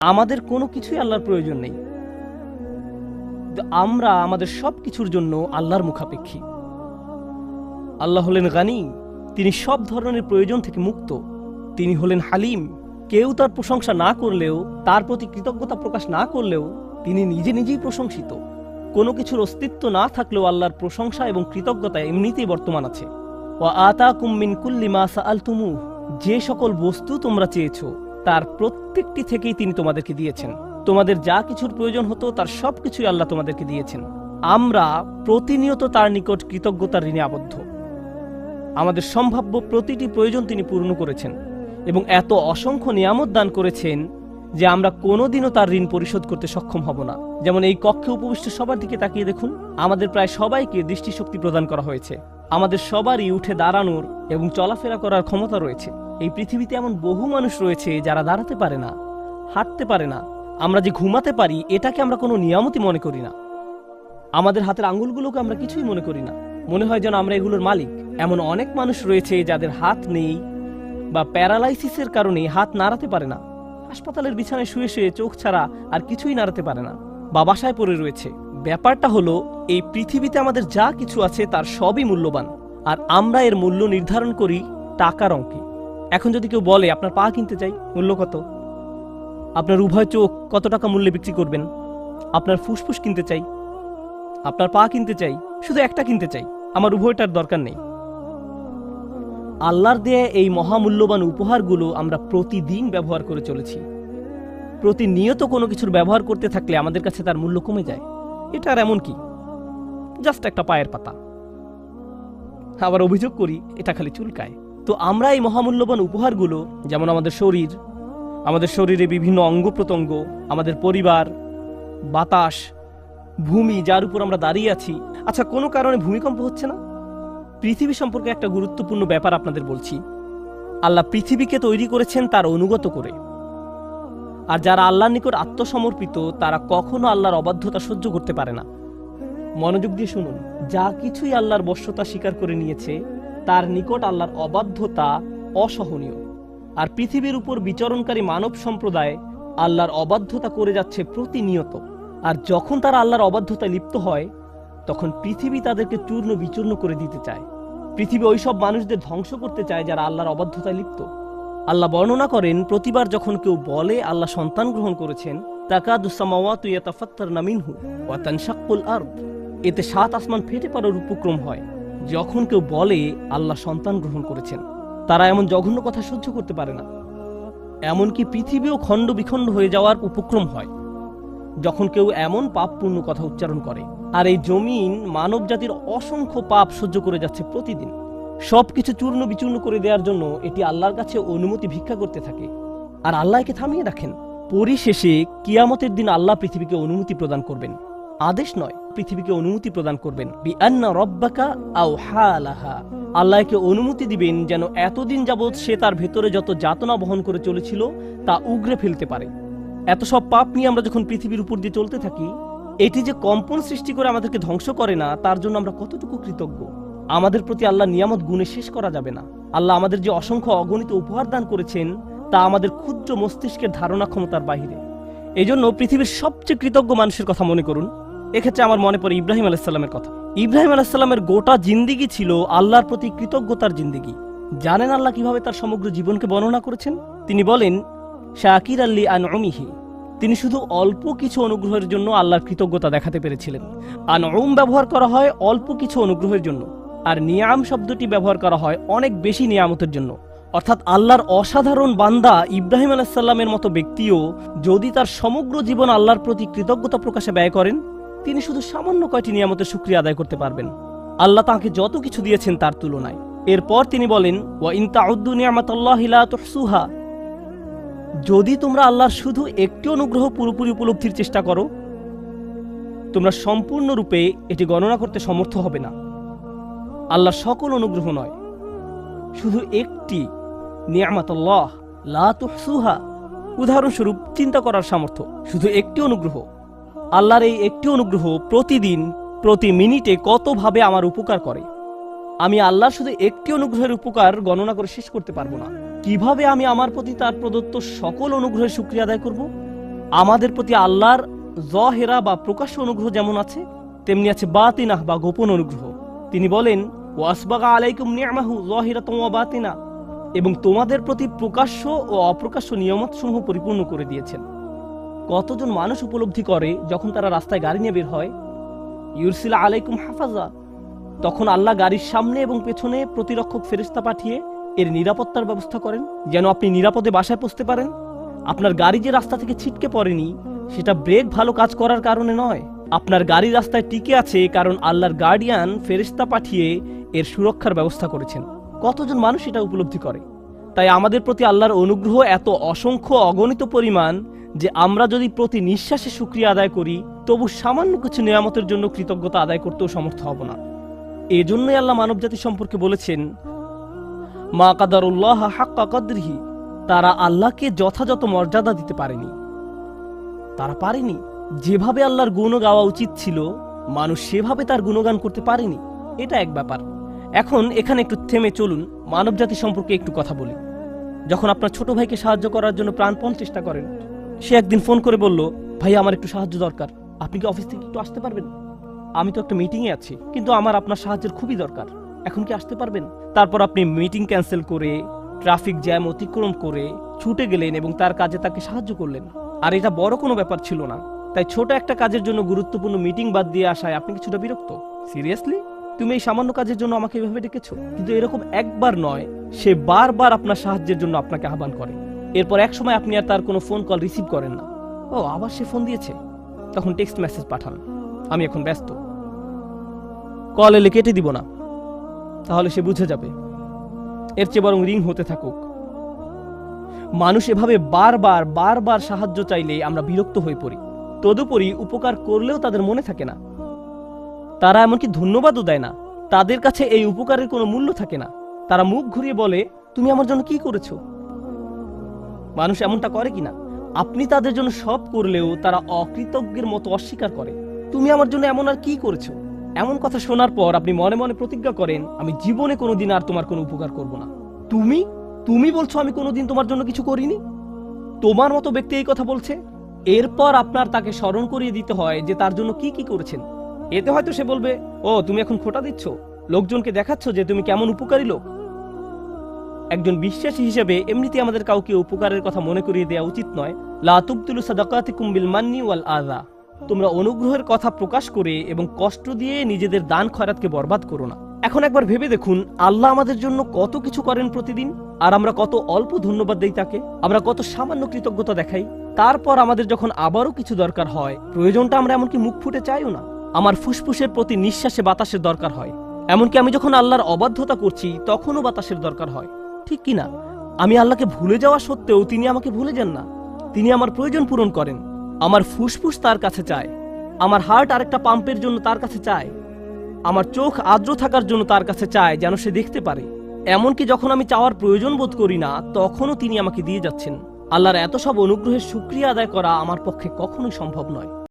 আমাদের কোনো কিছুই আল্লাহর প্রয়োজন নেই। আমরা আমাদের সব কিছুর জন্য আল্লাহর মুখাপেক্ষী। আল্লাহ হলেন গানি, তিনি সব ধরনের প্রয়োজন থেকে মুক্ত। তিনি হলেন হালিম, কেউ তার প্রশংসা না করলেও, তার প্রতি কৃতজ্ঞতা প্রকাশ না করলেও তিনি নিজে নিজেই প্রশংসিত। কোনো কিছুর অস্তিত্ব না থাকলেও আল্লাহর প্রশংসা এবং কৃতজ্ঞতা এমনিতেই বর্তমান আছে। ওয়া আতাকুম মিন কুল্লি মা সাআলতুমুহ, যে সকল বস্তু তোমরা চেয়েছো তার প্রত্যেকটি থেকেই তিনি তোমাদেরকে দিয়েছেন। তোমাদের যা কিছুর প্রয়োজন হতো তার সবকিছুই আল্লাহ তোমাদেরকে দিয়েছেন। আমরা প্রতিনিয়ত তার নিকট কৃতজ্ঞতার ঋণে আবদ্ধ। আমাদের সম্ভাব্য প্রতিটি প্রয়োজন তিনি পূর্ণ করেছেন এবং এত অসংখ্য নিয়ামত দান করেছেন যে আমরা কোনোদিনও তার ঋণ পরিশোধ করতে সক্ষম হব না। যেমন এই কক্ষে উপবিষ্ট সবার দিকে তাকিয়ে দেখুন, আমাদের প্রায় সবাইকে দৃষ্টিশক্তি প্রদান করা হয়েছে। আমাদের সবারই উঠে দাঁড়ানোর এবং চলাফেরা করার ক্ষমতা রয়েছে। এই পৃথিবীতে এমন বহু মানুষ রয়েছে যারা দাঁড়াতে পারে না, হাঁটতে পারে না। আমরা যে ঘুমাতে পারি এটাকে আমরা কোনো নিয়ামতই মনে করি না। আমাদের হাতের আঙ্গুলগুলোকে আমরা কিছুই মনে করি না, মনে হয় যেন আমরা এগুলোর মালিক। এমন অনেক মানুষ রয়েছে যাদের হাত নেই বা প্যারালাইসিসের কারণে হাত নাড়াতে পারে না, হাসপাতালের বিছানায় শুয়ে শুয়ে চোখ ছাড়া আর কিছুই নাড়াতে পারে না, বা বাসায় পড়ে রয়েছে। ব্যাপারটা হলো, এই পৃথিবীতে আমাদের যা কিছু আছে তার সবই মূল্যবান, আর আমরা এর মূল্য নির্ধারণ করি টাকার অঙ্কে। এখন যদি কেউ বলে আপনার পা কিনতে চাই, মূল্য কত? আপনার উভয় চোখ কত টাকা মূল্যে বিক্রি করবেন? আপনার ফুসফুস কিনতে চাই, আপনার পা কিনতে চাই, শুধু একটা কিনতে চাই, আমার উভয়টার দরকার নেই। আল্লাহর দেয়া এই মহামূল্যবান উপহারগুলো আমরা প্রতিদিন ব্যবহার করে চলেছি। প্রতিনিয়ত কোনো কিছুর ব্যবহার করতে থাকলে আমাদের কাছে তার মূল্য কমে যায়। এটা আর এমন কি, জাস্ট একটা পায়ের পাতা। আবার অভিযোগ করি এটা খালি চুলকায়। তো আমরা এই মহামূল্যবান উপহারগুলো, যেমন আমাদের শরীর, আমাদের শরীরে বিভিন্ন অঙ্গ প্রত্যঙ্গ, আমাদের পরিবার, বাতাস, ভূমি যার উপর আমরা দাঁড়িয়ে আছি। আচ্ছা, কোনো কারণে ভূমিকম্প হচ্ছে না? পৃথিবী সম্পর্কে একটা গুরুত্বপূর্ণ ব্যাপার আপনাদের বলছি। আল্লাহ পৃথিবীকে তৈরি করেছেন তার অনুগত করে, আর যারা আল্লাহর নিকট আত্মসমর্পিত তারা কখনো আল্লাহর অবাধ্যতা সহ্য করতে পারে না। মনোযোগ দিয়ে শুনুন, যা কিছুই আল্লাহর বশ্যতা স্বীকার করে নিয়েছে তার নিকট আল্লাহর অবাধ্যতা অসহনীয়। আর পৃথিবীর উপর বিচরণকারী মানব সম্প্রদায় আল্লাহর অবাধ্যতা করে যাচ্ছে প্রতিনিয়ত। আর যখন তারা আল্লাহর অবাধ্যতায় লিপ্ত হয় তখন পৃথিবী তাদেরকে চূর্ণ বিচূর্ণ করে দিতে চায়। পৃথিবী ওইসব মানুষদের ধ্বংস করতে চায় যারা আল্লাহর অবাধ্যতায় লিপ্ত। আল্লাহ বর্ণনা করেন, প্রতিবার যখন কেউ বলে আল্লাহ সন্তান গ্রহণ করেছেন, তাকাদুস সামাওয়াতু ইয়াতাফাত্তারনা মিনহু ওয়া তানশাক্কুল আরদ, এতে সাত আসমান ফেটে পড়ার উপক্রম হয় যখন কেউ বলে আল্লাহ সন্তান গ্রহণ করেছেন। তারা এমন জঘন্য কথা সহ্য করতে পারে না। এমনকি পৃথিবীও খণ্ড বিখণ্ড হয়ে যাওয়ার উপক্রম হয় যখন কেউ এমন পাপপূর্ণ কথা উচ্চারণ করে। আর এই জমিন মানব জাতির অসংখ্য পাপ সহ্য করে যাচ্ছে প্রতিদিন। সবকিছু চূর্ণ বিচূর্ণ করে দেওয়ার জন্য এটি আল্লাহর কাছে অনুমতি ভিক্ষা করতে থাকে, আর আল্লাহ একে থামিয়ে রাখেন। পরিশেষে কিয়ামতের দিন আল্লাহ পৃথিবীকে অনুমতি প্রদান করবেন, আদেশ নয়, পৃথিবীকে অনুমতি প্রদান করবেন। বিআন্না রাব্বাকা আওহা লাহা, আল্লাহকে অনুমতি দিবেন যেন এতদিন যাবৎ সে তার ভেতরে যত যাতনা বহন করে চলেছিল তা উগরে ফেলতে পারে। এত সব পাপ নিয়ে আমরা যখন পৃথিবীর উপর দিয়ে চলতে থাকি, এটি যে কম্পন সৃষ্টি করে আমাদেরকে ধ্বংস করে না তার জন্য আমরা কতটুকু কৃতজ্ঞ। আমাদের প্রতি আল্লাহ নিয়ামত গুণে শেষ করা যাবে না। আল্লাহ আমাদের যে অসংখ্য অগণিত উপহার দান করেছেন তা আমাদের ক্ষুদ্র মস্তিষ্কের ধারণা ক্ষমতার বাহিরে। এই জন্য পৃথিবীর সবচেয়ে কৃতজ্ঞ মানুষের কথা মনে করুন। এক্ষেত্রে আমার মনে পড়ে ইব্রাহিম আলাইহিসসালামের কথা। ইব্রাহিম আলাইহিসসালামের গোটা জিন্দিগি ছিল আল্লাহর প্রতি কৃতজ্ঞতার জিন্দিগি। জানেন আল্লাহ কিভাবে তার সমগ্র জীবনকে বর্ণনা করেছেন? তিনি বলেন, শাকির আল্লি আনউমিহি, তিনি শুধু অল্প কিছু অনুগ্রহের জন্য আল্লাহর কৃতজ্ঞতা দেখাতে পেরেছিলেন। আনউম ব্যবহার করা হয় অল্প কিছু অনুগ্রহের জন্য, আর নিয়াম শব্দটি ব্যবহার করা হয় অনেক বেশি নিয়ামতের জন্য। অর্থাৎ আল্লাহর অসাধারণ বান্দা ইব্রাহিম আলাইহিস সালামের মতো ব্যক্তিও যদি তার সমগ্র জীবন আল্লাহর প্রতি কৃতজ্ঞতা প্রকাশে ব্যয় করেন, তিনি শুধু সামান্য কয়টি নিয়ামতের শুকরিয়া আদায় করতে পারবেন আল্লাহ তাঁকে যত কিছু দিয়েছেন তার তুলনায়। এরপর তিনি বলেন, ওয়া ইন তাউদ্দু নি'মাতাল্লাহি লা তুহসুহা, যদি তোমরা আল্লাহর শুধু একটি অনুগ্রহ পুরোপুরি উপলব্ধির চেষ্টা করো, তোমরা সম্পূর্ণরূপে এটি গণনা করতে সমর্থ হবে না। আল্লাহর সকল অনুগ্রহ নয়, শুধু একটি নি'মাতাল্লাহ লা তুহসুহা, উদাহরণস্বরূপ চিন্তা করার সামর্থ্য, শুধু একটি অনুগ্রহ। আল্লাহর এই একটি অনুগ্রহ প্রতিদিন প্রতি মিনিটে কতভাবে আমার উপকার করে, আমি আল্লাহর শুধু একটি অনুগ্রহের উপকার গণনা করে শেষ করতে পারবো না। কিভাবে আমি আমার প্রতি তার প্রদত্ত সকল অনুগ্রহের শুকরিয়া আদায় করব? আমাদের প্রতি আল্লাহর জহেরা বা প্রকাশ্য অনুগ্রহ যেমন আছে, তেমনি আছে বাতিনাহ বা গোপন অনুগ্রহ। তিনি বলেন, ওয়াসবাগা আলাইকুম নি'মাহু যাহিরাতাও ওয়া বাতিনা, এবং তোমাদের প্রতি প্রকাশ্য ও অপ্রকাশ্য নিয়ামতসমূহ পরিপূর্ণ করে দিয়েছেন। কতজন মানুষ উপলব্ধি করে যখন তারা রাস্তায় গাড়ি নিয়ে বের হয়, ইউরসিলা আলাইকুম হাফাজা, তখন আল্লাহ গাড়ির সামনে এবং পেছনে প্রতিরক্ষক ফেরেশতা পাঠিয়ে এর নিরাপত্তার ব্যবস্থা করেন, যেন আপনি নিরাপদে বাসায় পৌঁছতে পারেন। আপনার গাড়ি যে রাস্তা থেকে ছিটকে পড়েনি, সেটা ব্রেক ভালো কাজ করার কারণে নয়, আপনার গাড়ি রাস্তায় টিকে আছে কারণ আল্লাহর গার্ডিয়ান ফেরেশতা পাঠিয়ে এর সুরক্ষার ব্যবস্থা করেছেন। কতজন মানুষ এটা উপলব্ধি করে? তাই আমাদের প্রতি আল্লাহর অনুগ্রহ এত অসংখ্য অগণিত পরিমাণ যে আমরা যদি প্রতি নিঃশ্বাসে শুকরিয়া আদায় করি, তবু সামান্য কিছু নিয়ামতের জন্য কৃতজ্ঞতা আদায় করতেও সমর্থ হব না। এজন্যই আল্লাহ মানবজাতি সম্পর্কে বলেছেন, মা কাদারুল্লাহ হাক্কা কদরিহি, তারা আল্লাহকে যথাযথ মর্যাদা দিতে পারেনি। তারা পারেনি। যেভাবে আল্লাহর গুণ গাওয়া উচিত ছিল, মানুষ সেভাবে তার গুণগান করতে পারেনি। এটা এক ব্যাপার। এখন এখানে একটু থেমে চলুন, মানবজাতি সম্পর্কে একটু কথা বলি। যখন আপনার ছোট ভাইকে সাহায্য করার জন্য প্রাণপণ চেষ্টা করেন, সে একদিন ফোন করে বলল, ভাই আমার একটু সাহায্য দরকার, আপনি কি অফিস থেকে একটু আসতে পারবেন? আমি তো একটা মিটিংয়ে আছি, কিন্তু আমার আপনার সাহায্যের খুবই দরকার, এখন কি আসতে পারবেন? তারপর আপনি মিটিং ক্যান্সেল করে, ট্রাফিক জ্যাম অতিক্রম করে ছুটে গেলেন এবং তার কাজে তাকে সাহায্য করলেন। আর এটা বড় কোনো ব্যাপার ছিল না, তাই ছোট একটা কাজের জন্য গুরুত্বপূর্ণ মিটিং বাদ দিয়ে আসায় আপনি কিছুটা বিরক্ত। সিরিয়াসলি, তুমি এই সামান্য কাজের জন্য আমাকে এভাবে ডেকেছো? কিন্তু এরকম একবার নয়, সে বারবার আপনার সাহায্যের জন্য আপনাকে আহ্বান করে। এরপর এক সময় আপনি আর তার কোনো ফোন কল রিসিভ করেন না। ও, আবার সে ফোন দিয়েছে, তখন টেক্সট মেসেজ পাঠান, আমি এখন ব্যস্ত, কল এলে কেটে দিব না, তাহলে সে বুঝে যাবে। এর চেয়ে বরং রিং হতে থাকুক। মানুষ এভাবে বারবার বারবার সাহায্য চাইলে আমরা বিরক্ত হয়ে পড়ি। তদুপরি উপকার করলেও তাদের মনে থাকে না, তারা এমনকি ধন্যবাদও দেয় না। তাদের কাছে এই উপকারের কোনো মূল্য থাকে না। তারা মুখ ঘুরিয়ে বলে, তুমি আমার জন্য কি করেছো? মানুষ এমনটা করে কিনা? আপনি তাদের জন্য সব করলেও তারা অকৃতজ্ঞের মতো অস্বীকার করে। তুমি আমার জন্য এমন আর কি করেছো? এমন কথা শোনার পর আপনি মনে মনে প্রতিজ্ঞা করেন, আমি জীবনে কোনোদিন আর তোমার কোনো উপকার করব না। তুমি তুমি বলছো আমি কোনোদিন তোমার জন্য কিছু করিনি? তোমার মতো ব্যক্তি এই কথা বলছে। এরপর আপনার তাকে স্মরণ করিয়ে দিতে হয় যে তার জন্য কি কি করেছেন। এতে হয়তো সে বলবে, ও তুমি এখন খোঁটা দিচ্ছ, লোকজনকে দেখাচ্ছ যে তুমি কেমন উপকারী লোক। একজন বিশ্বাসী হিসেবে এমনিতে আমাদের কাউকে উপকারের কথা মনে করিয়ে দেওয়া উচিত নয়। লা তুবতিলু সাদাকাতিকুম বিল মান্নি ওয়াল আযা, তোমরা অনুগ্রহের কথা প্রকাশ করে এবং কষ্ট দিয়ে নিজেদের দান খয়রাতকে বরবাদ করো না। এখন একবার ভেবে দেখুন, আল্লাহ আমাদের জন্য কত কিছু করেন প্রতিদিন, আর আমরা কত অল্প ধন্যবাদ দেই তাকে। আমরা কত সামান্য কৃতজ্ঞতা দেখাই। তারপর আমাদের যখন আবারও কিছু দরকার হয়, প্রয়োজনটা আমরা এমনকি মুখ ফুটে চাইও না। আমার ফুসফুসের প্রতি নিঃশ্বাসে বাতাসের দরকার হয়, এমনকি আমি যখন আল্লাহর অবাধ্যতা করছি তখনও বাতাসের দরকার হয়, ঠিক কিনা? আমি আল্লাহকে ভুলে যাওয়া সত্ত্বেও তিনি আমাকে ভুলে যান না। তিনি আমার প্রয়োজন পূরণ করেন। আমার ফুসফুস তার কাছে চায়, আমার হার্ট আরেকটা পাম্পের জন্য তার কাছে চায়, আমার চোখ আর্দ্র থাকার জন্য তার কাছে চায়, যেন সে দেখতে পারে। এমনকি যখন আমি চাওয়ার প্রয়োজন বোধ করি না, তখনও তিনি আমাকে দিয়ে যাচ্ছেন। আল্লাহর এত সব অনুগ্রহের শুকরিয়া আদায় করা আমার পক্ষে কখনোই সম্ভব নয়।